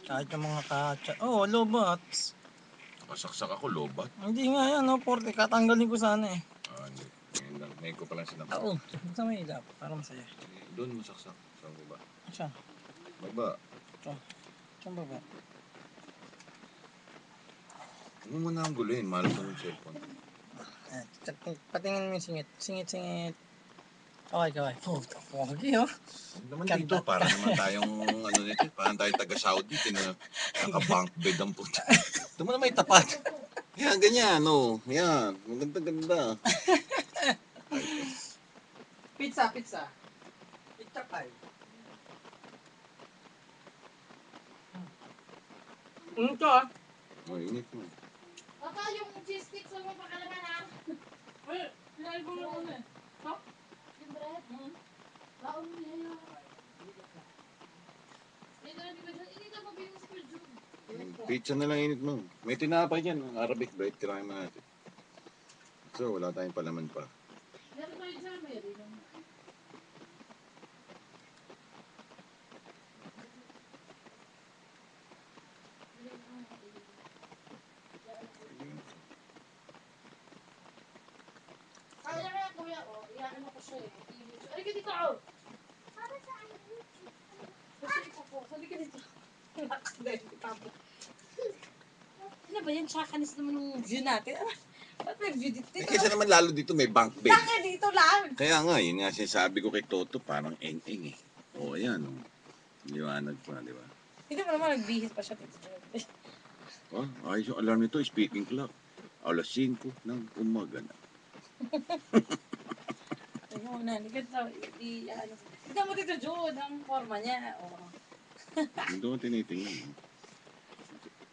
Kahit yung mga katsa. Oo, lobats. Kasaksak ako, lobat. Hindi nga yan, no? Porte, katanggalin ko sana eh. Hindi. Ngayon lang. Ngayon ko pala sinaksak. Oo, buksan mo yung ilap. Para masaya. Doon mo saksak. Saan baba? Saan? Baba. Saan baba? Ano mo na ang guluhin? Mahal ko ng cellphone. Patingin mo yung singit. Singit. Okay. Pogi, oh. Naman dito, para naman tayong ano nito, parang tayong taga-Saudi, naka-bunk bed ang puta. Ito mo na may tapat. Yan, ganyan, no. Yan, maganda-ganda. Pizza. Pizza pie. Ito ah. Init mo. Baka yung cheese sticks mo pakalaman ha? Ay, pinahin ko lang ano eh. Yung bread? Laon niya yun. Hindi na mabili sa June. Pizza na lang init mo. May tinapay dyan, Arabic bread, tirahin mo natin. So, wala tayong palaman pa. Meron tayo dyan, meron. Kaya nga kuya, iyan ko siya eh. Ay, ka dito ako! Para saan? Kasi po, sabi ka dito. Ano ba yan? Chakanis naman ng view natin. Ba't may view dito? Kaysa naman lalo dito may bunk bed. Bakit dito lang? Kaya nga, yun nga sinasabi ko kay Toto, parang eng-eng eh. O, ayan, o. Liwanag pa, di ba? Hindi mo naman nagbihis pa siya dito. Ayos yung alarm nito, speaking clock. Alas 5 ng umaga na. Ayun na, hindi mo dito, Jude, ang forma niya. Oh. Hindi ko tinitingnan.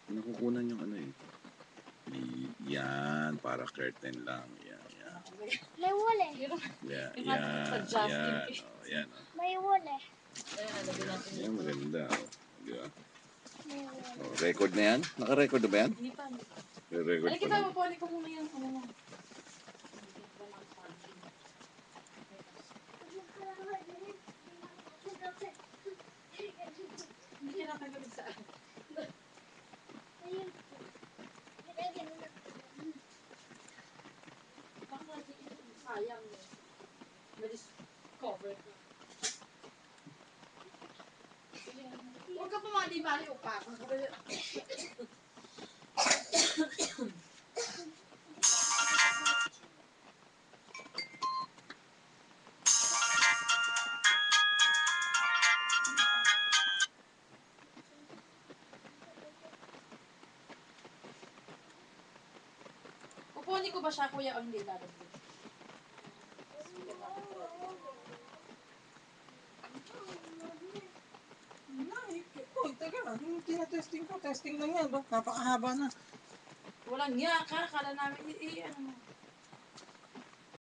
Nakukunan yung ano eh. Yan, para curtain lang. Yan. May wala. Yan. May wala. Yan, maganda. Di ba? May wala. Record na yan? Naka-record na ba yan? Hindi pa. Record Ay, pa kita lang. mo po, ko muna yung ano mo. Hindi ka nakagalit saan. Ayun. Baka sayang eh. May-discover ka. Huwag ka pumali-mali upa. Kukunin ko ba siya, kuya, o hindi lalagyan? Teka lang, yung tinatesting ko, testing lang yan. Napakahaba na. Walang niya ka, kala namin, ano mo.